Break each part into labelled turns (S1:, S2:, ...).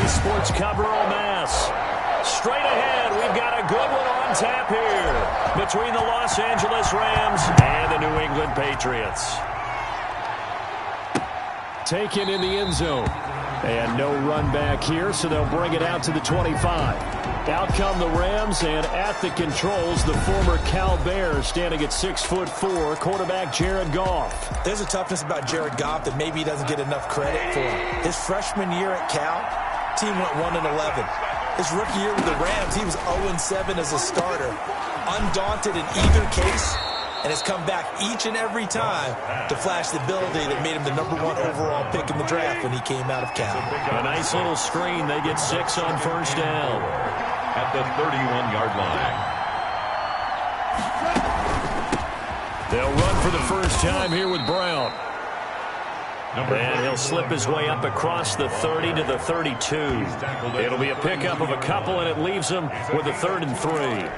S1: Sports cover en masse. Straight ahead, we've got a good one on tap here between the Los Angeles Rams and the New England Patriots. Taken in the end zone. And no run back here, so they'll bring it out to the 25. Out come the Rams, and at the controls, the former Cal Bear standing at 6'4", quarterback Jared Goff.
S2: There's a toughness about Jared Goff that maybe he doesn't get enough credit for. His freshman year at Cal, team went 1-11. His rookie year with the Rams, he was 0-7 as a starter. Undaunted in either case, and has come back each and every time to flash the ability that made him the #1 overall pick in the draft when he came out of Cal.
S1: A nice little screen. They get 6 on first down.
S3: At the 31-yard line.
S1: They'll run for the first time here with Brown. And he'll slip his way up across the 30 to the 32. It'll be a pickup of a couple, and it leaves him with a 3rd and 3.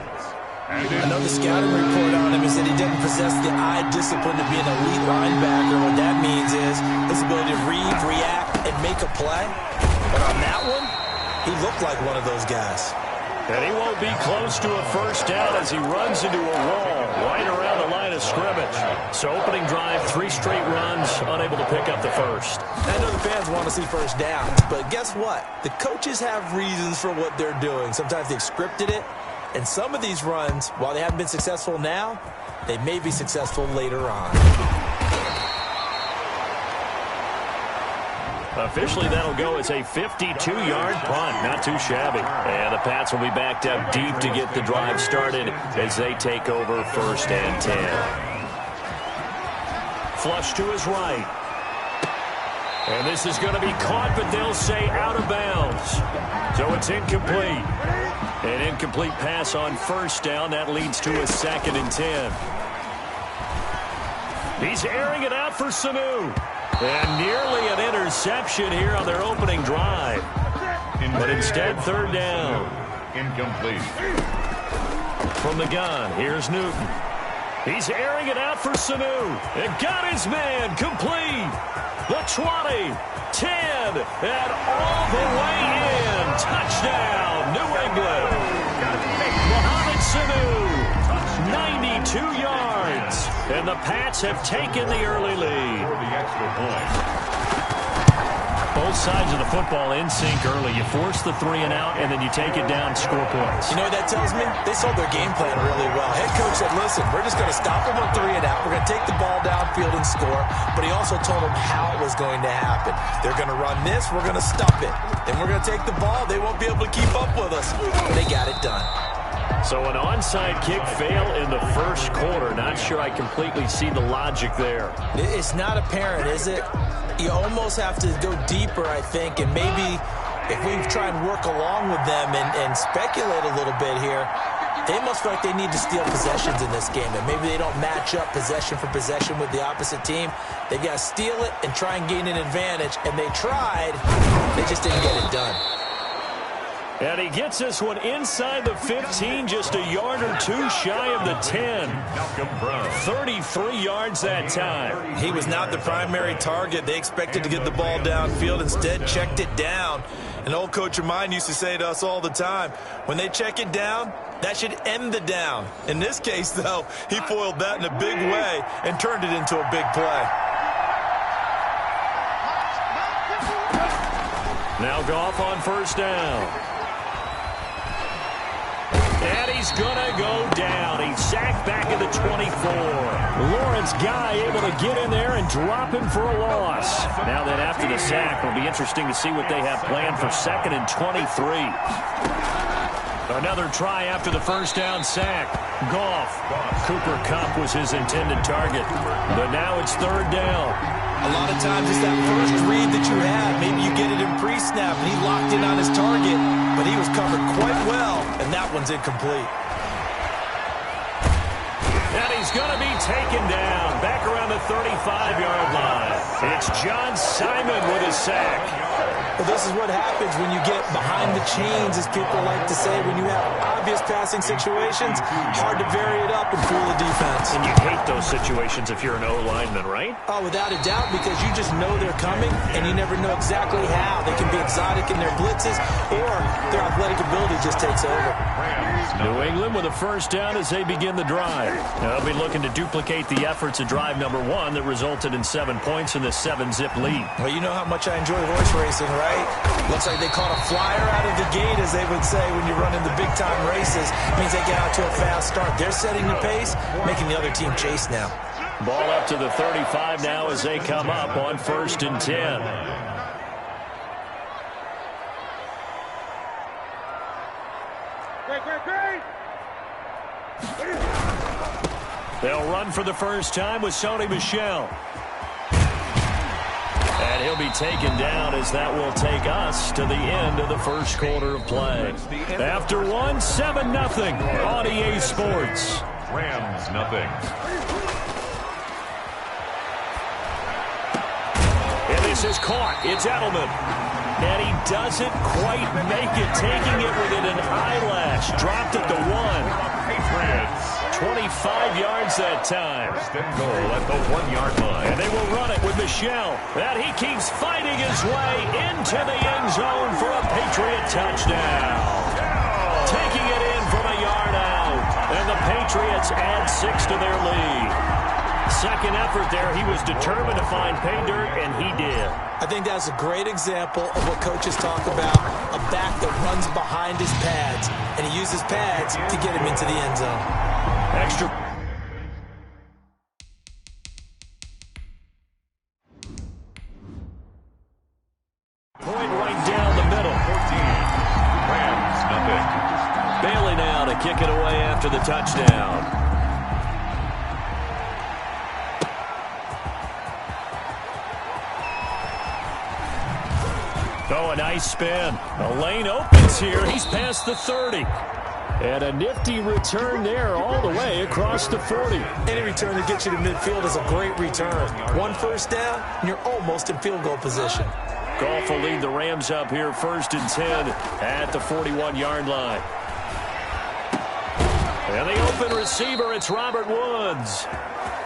S2: I know the scouting report on him is that he doesn't possess the eye discipline to be an elite linebacker. What that means is his ability to read, react, and make a play. But on that one, he looked like one of those guys.
S1: And he won't be close to a first down as he runs into a wall right around the line of scrimmage. So opening drive, 3 straight runs, unable to pick up the first.
S2: I know the fans want to see first downs, but guess what? The coaches have reasons for what they're doing. Sometimes they've scripted it. And some of these runs, while they haven't been successful now, they may be successful later on.
S1: Officially, that'll go as a 52-yard punt. Not too shabby. And the Pats will be backed up deep to get the drive started as they take over 1st and 10. Flush to his right. And this is going to be caught, but they'll say out of bounds. So it's incomplete. An incomplete pass on first down. That leads to a 2nd and 10. He's airing it out for Sanu. And nearly an interception here on their opening drive. But instead, 3rd down.
S3: Incomplete.
S1: From the gun, here's Newton. He's airing it out for Sanu. And got his man complete. The 20, 10, and all the way in. Touchdown, New England. Mohamed Sanu, 92 yards. And the Pats have taken the early lead.
S3: For the extra point.
S1: Both sides of the football in sync early. You force the 3 and out, and then you take it down, score points.
S2: You know what that tells me? They sold their game plan really well. Head coach said, listen, we're just going to stop them on 3 and out. We're going to take the ball downfield and score. But he also told them how it was going to happen. They're going to run this. We're going to stop it. Then we're going to take the ball. They won't be able to keep up with us. They got it done.
S1: So an onside kick fail in the first quarter. Not sure I completely see the logic there.
S2: It's not apparent, is it? You almost have to go deeper, I think, and maybe if we try and work along with them and speculate a little bit here, they must feel like they need to steal possessions in this game, and maybe they don't match up possession for possession with the opposite team. They've got to steal it and try and gain an advantage, and they tried. They just didn't get it done.
S1: And he gets this one inside the 15, just a yard or 2 shy of the 10. 33 yards that time.
S2: He was not the primary target. They expected to get the ball downfield. Instead, checked it down. An old coach of mine used to say to us all the time, when they check it down, that should end the down. In this case, though, he foiled that in a big way and turned it into a big play.
S1: Now Goff on first down. And he's going to go down. He's sacked back at the 24. Lawrence Guy able to get in there and drop him for a loss. Now that after the sack, it'll be interesting to see what they have planned for 2nd and 23. Another try after the first down sack. Goff. Cooper Kupp was his intended target. But now it's 3rd down.
S2: A lot of times it's that first read that you have. Maybe you get it in pre-snap, and he locked in on his target, but he was covered quite well, and that one's incomplete.
S1: And he he's going to be taken down back around the 35-yard line. It's John Simon with a sack.
S2: Well, this is what happens when you get behind the chains, as people like to say. When you have obvious passing situations, hard to vary it up and fool the defense.
S1: And you hate those situations if you're an O-lineman, right?
S2: Oh, without a doubt, because you just know they're coming, and you never know exactly how. They can be exotic in their blitzes, or their athletic ability just takes over.
S1: New England with a first down as they begin the drive. Now they'll be looking to duplicate the efforts of drive number 1 that resulted in 7 points in the 7-zip lead.
S2: Well, you know how much I enjoy horse racing, right? Looks like they caught a flyer out of the gate, as they would say when you're running the big-time races. It means they get out to a fast start. They're setting the pace, making the other team chase now.
S1: Ball up to the 35 now as they come up on 1st and 10. They'll run for the first time with Sony Michel. And he'll be taken down as that will take us to the end of the first quarter of play. After 1, 7-0 on EA Sports.
S3: Rams nothing.
S1: And this is caught. It's Edelman. And he doesn't quite make it, taking it within an eyelash. Dropped at the 1.
S3: Patriots.
S1: 25 yards that time.
S3: First and goal at the 1-yard line.
S1: And they will run it with Michel. And he keeps fighting his way into the end zone for a Patriot touchdown. Taking it in from a yard out. And the Patriots add 6 to their lead. Second effort there, he was determined to find pay dirt, and he did.
S2: I think that's a great example of what coaches talk about, a back that runs behind his pads, and he uses pads to get him into the end zone.
S1: Extra. Point right down the middle.
S3: 14. Rams nothing.
S1: Bailey now to kick it away after the touchdown. Oh, a nice spin. A lane opens here. He's past the 30. And a nifty return there all the way across the 40.
S2: Any return that gets you to midfield is a great return. 1 first down, and you're almost in field goal position.
S1: Goff will lead the Rams up here 1st and 10 at the 41-yard line. And the open receiver, it's Robert Woods.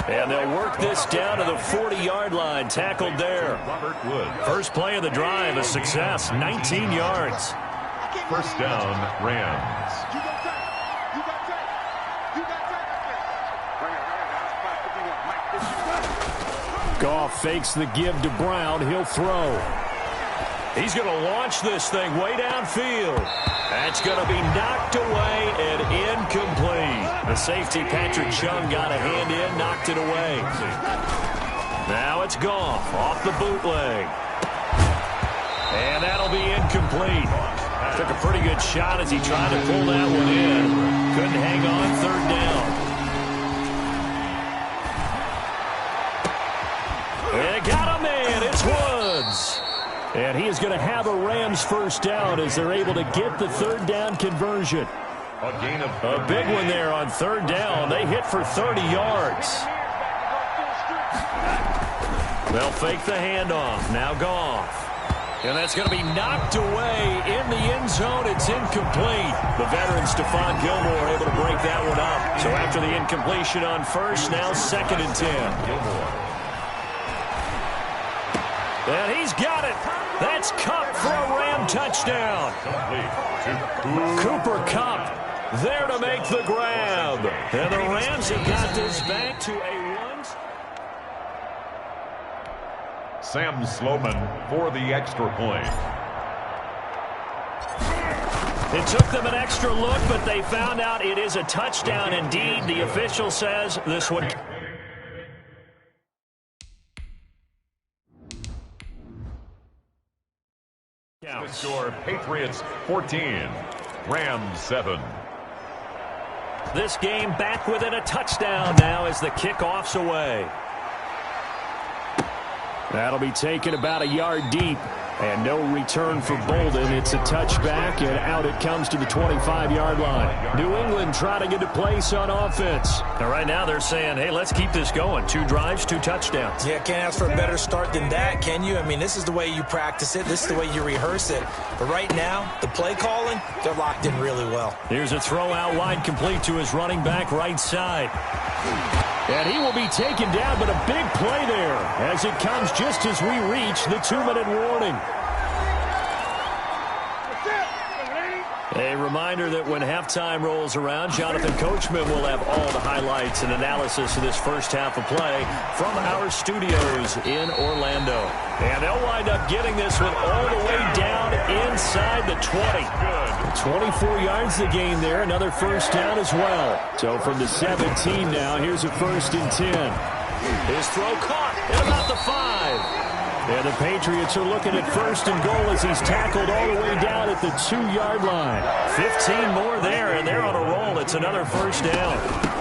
S1: And they'll work this down to the 40-yard line, tackled there.
S3: Robert Woods.
S1: First play of the drive, a success, 19 yards.
S3: First down, Rams.
S1: Goff fakes the give to Brown. He'll throw. He's going to launch this thing way downfield. That's going to be knocked away and incomplete. The safety, Patrick Chung, got a hand in, knocked it away. Now it's Goff off the bootleg. And that'll be incomplete. Took a pretty good shot as he tried to pull that one in. Couldn't hang on, 3rd down. And got a man, it's Woods. And he is going to have a Rams first down as they're able to get the 3rd down conversion.
S3: A gain of
S1: a big one there on 3rd down. They hit for 30 yards. They'll fake the handoff. Now Goff. And that's going to be knocked away in the end zone. It's incomplete. The veteran Stephon Gilmore able to break that one up. So after the incompletion on 1st, now 2nd and 10.
S3: Gilmore.
S1: And he's got it. That's Kupp for a Ram touchdown. Cooper Kupp there to make the grab. And the Rams have got this back to a 1.
S3: Sam Sloman for the extra point.
S1: It took them an extra look, but they found out it is a touchdown indeed. The official says this one.
S3: The score, Patriots 14, Rams 7.
S1: This game back within a touchdown now as the kickoff's away. That'll be taken about a yard deep. And no return for Bolden. It's a touchback, and out it comes to the 25-yard line. New England trying to get a place on offense. And right now they're saying, hey, let's keep this going. 2 drives, 2 touchdowns.
S2: Yeah, can't ask for a better start than that, can you? I mean, this is the way you practice it. This is the way you rehearse it. But right now, the play calling, they're locked in really well.
S1: Here's a throw out wide, complete to his running back right side. And he will be taken down, but a big play there as it comes just as we reach the 2-minute warning. A reminder that when halftime rolls around, Jonathan Coachman will have all the highlights and analysis of this first half of play from our studios in Orlando. And they'll wind up getting this one all the way down inside the 20. 24 yards the gain there, another first down as well. So from the 17 now, here's a 1st and 10. His throw caught at about the 5. And the Patriots are looking at 1st and goal as he's tackled all the way down at the 2-yard line. 15 more there, and they're on a roll. It's another first down.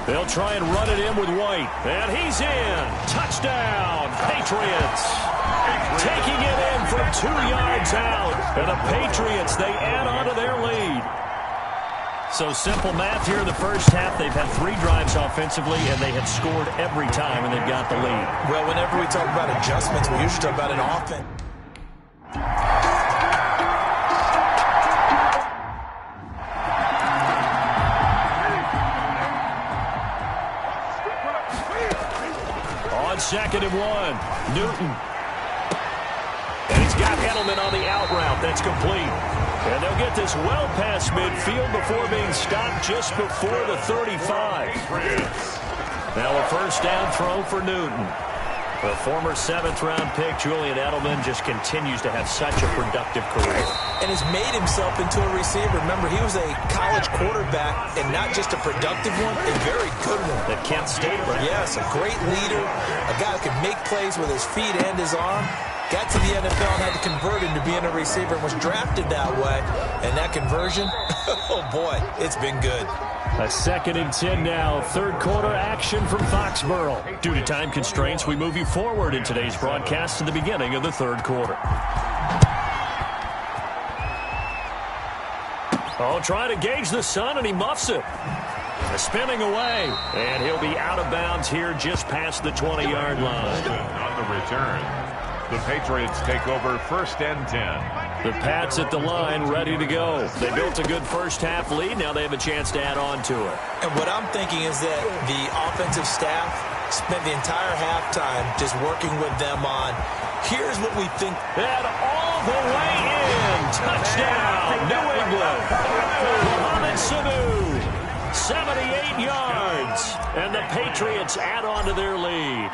S1: They'll try and run it in with White. And he's in. Touchdown, Patriots. Taking it in from 2 yards out. And the Patriots, they add on to their lead. So simple math here in the first half. They've had 3 drives offensively, and they have scored every time, and they've got the lead.
S2: Well, whenever we talk about adjustments, we usually talk about an offense.
S1: On 2nd and 1, Newton. And he's got Edelman on the out route. That's complete. And they'll get this well past midfield before being stopped just before the 35. Now a first down throw for Newton. The former 7th-round pick, Julian Edelman, just continues to have such a productive career.
S2: And has made himself into a receiver. Remember, he was a college quarterback, and not just a productive one, a very good one.
S1: At Kent State, right?
S2: Yes, a great leader, a guy who can make plays with his feet and his arm. Got to the NFL and had to convert into being a receiver and was drafted that way. And that conversion, oh boy, it's been good.
S1: A 2nd and 10 now. 3rd quarter action from Foxborough. Due to time constraints, we move you forward in today's broadcast to the beginning of the 3rd quarter. Oh, trying to gauge the sun, and he muffs it. Spinning away, and he'll be out of bounds here just past the 20-yard line.
S3: On the return, the Patriots take over 1st and 10.
S1: The Pats at the line, ready to go. They built a good first half lead. Now they have a chance to add on to it.
S2: And what I'm thinking is that the offensive staff spent the entire halftime just working with them on, here's what we think.
S1: And all the way in. Touchdown, New England. Mohamed Sanu, 78 yards. And the Patriots add on to their lead.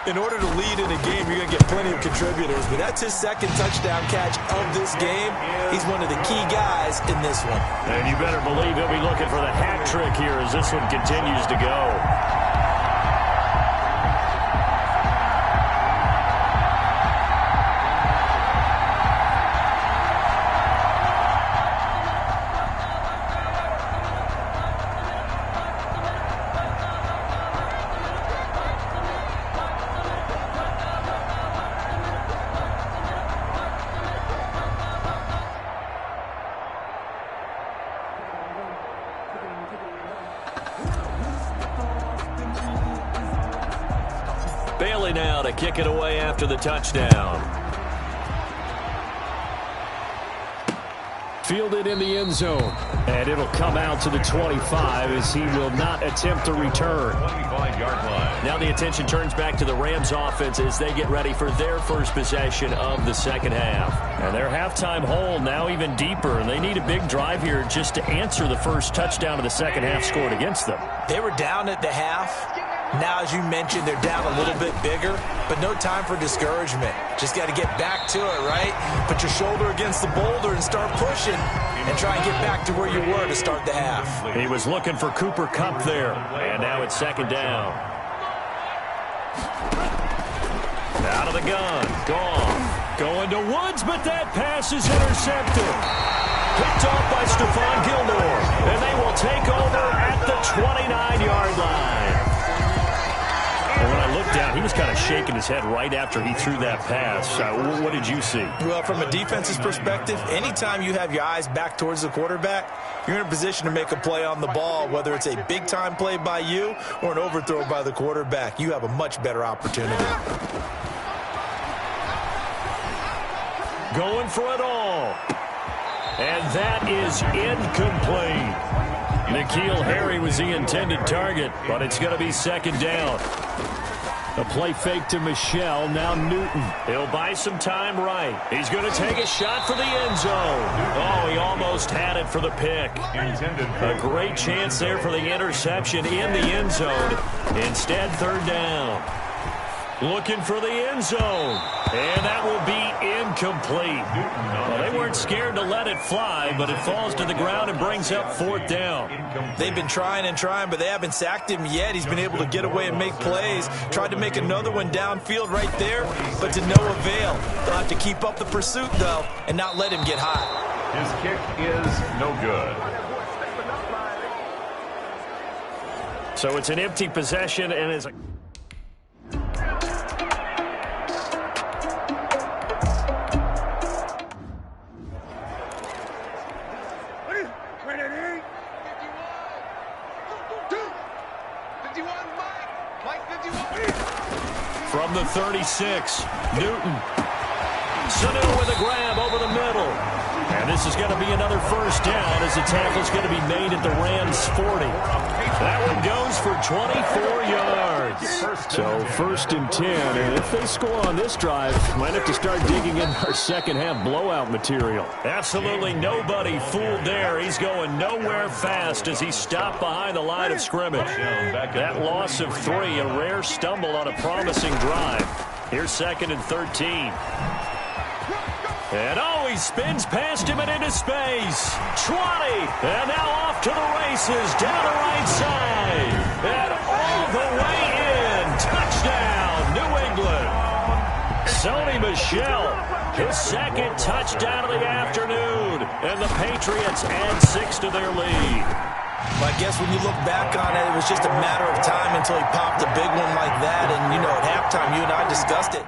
S2: In order to lead in a game, you're going to get plenty of contributors, but that's his 2nd touchdown catch of this game. He's one of the key guys in this one.
S1: And you better believe he'll be looking for the hat trick here as this one continues to go. Bailey now to kick it away after the touchdown. Fielded in the end zone. And it'll come out to the 25 as he will not attempt to return.
S3: 25-yard line.
S1: Now the attention turns back to the Rams offense as they get ready for their first possession of the second half. And their halftime hole now even deeper. And they need a big drive here just to answer the first touchdown of the second half scored against them.
S2: They were down at the half. Now, as you mentioned, they're down a little bit bigger, but no time for discouragement. Just got to get back to it, right? Put your shoulder against the boulder and start pushing and try and get back to where you were to start the half.
S1: He was looking for Cooper Kupp there, and now it's 2nd down. Out of the gun, gone. Going to Woods, but that pass is intercepted. Picked off by Stephon Gilmore, and they will take over at the 29-yard line. And when I look down. He was kind of shaking his head right after he threw that pass. What did you see?
S2: Well, from a defense's perspective, anytime you have your eyes back towards the quarterback, you're in a position to make a play on the ball, whether it's a big-time play by you or an overthrow by the quarterback. You have a much better opportunity.
S1: Going for it all. And that is incomplete. N'Keal Harry was the intended target, but it's going to be second down. A play fake to Michelle, now Newton. He'll buy some time right. He's going to take a shot for the end zone. Oh, he almost had it for the pick. A great chance there for the interception in the end zone. Instead, third down. Looking for the end zone. And that will be incomplete. Well, they weren't scared to let it fly, but it falls to the ground and brings up fourth down.
S2: They've been trying and trying, but they haven't sacked him yet. He's been able to get away and make plays. Tried to make another one downfield right there, but to no avail. They'll have to keep up the pursuit, though, and not let him get high.
S3: His kick is no good.
S1: So it's an empty possession, and it's a... From the 36, Newton. Sanu with a grab over the middle. And this is going to be another first down as the tackle's going to be made at the Rams' 40. That one goes for 24 yards. So first and 10, and if they score on this drive, might have to start digging in our second half blowout material. Absolutely nobody fooled there. He's going nowhere fast as he stopped behind the line of scrimmage. That loss of 3, a rare stumble on a promising drive. Here's second and 13. And oh, he spins past him and into space. 20. And now off to the races down the right side. And all the way in. Touchdown, New England. Sony Michel, his second touchdown of the afternoon. And the Patriots add 6 to their lead.
S2: Well, I guess when you look back on it, it was just a matter of time until he popped a big one like that. And, you know, at halftime, you and I discussed it.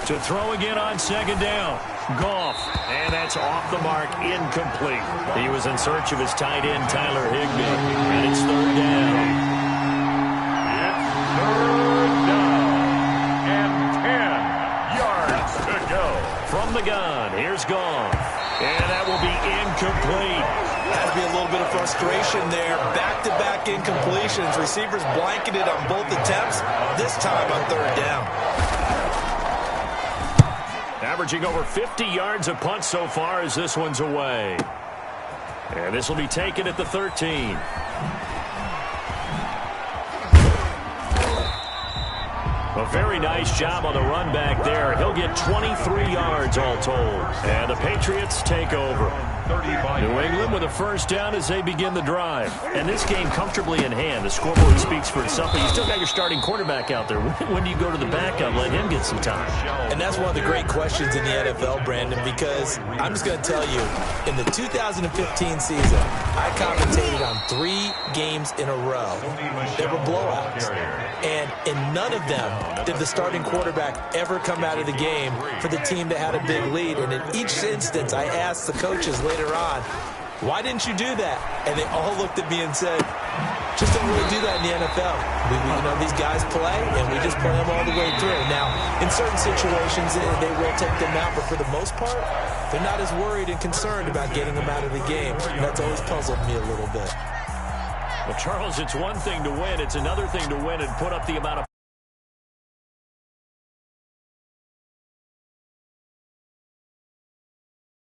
S1: To throw again on second down. Goff. And that's off the mark. Incomplete. He was in search of his tight end, Tyler Higbee. And it's third down.
S3: It's third down. And 10 yards to go.
S1: From the gun, here's Goff. And that will be incomplete.
S2: Has to be a little bit of frustration there. Back-to-back incompletions. Receivers blanketed on both attempts. This time on third down.
S1: Averaging over 50 yards a punt so far as this one's away. And this will be taken at the 13. A very nice job on the run back there. He'll get 23 yards all told. And the Patriots take over. New England with a first down as they begin the drive. And this game comfortably in hand. The scoreboard speaks for itself, but you still got your starting quarterback out there. When do you go to the backup, let him get some time?
S2: And that's one of the great questions in the NFL, Brandon, because I'm just going to tell you, in the 2015 season, I commentated on 3 games in a row. They were blowouts. And in none of them did the starting quarterback ever come out of the game for the team that had a big lead. And in each instance, I asked the coaches later on, why didn't you do that? And they all looked at me and said, just don't really do that in the NFL. You know, these guys play, and we just play them all the way through. Now, in certain situations, they will take them out, but for the most part, they're not as worried and concerned about getting them out of the game. And that's always puzzled me a little bit.
S1: Well, Charles, it's one thing to win. It's another thing to win and put up the amount of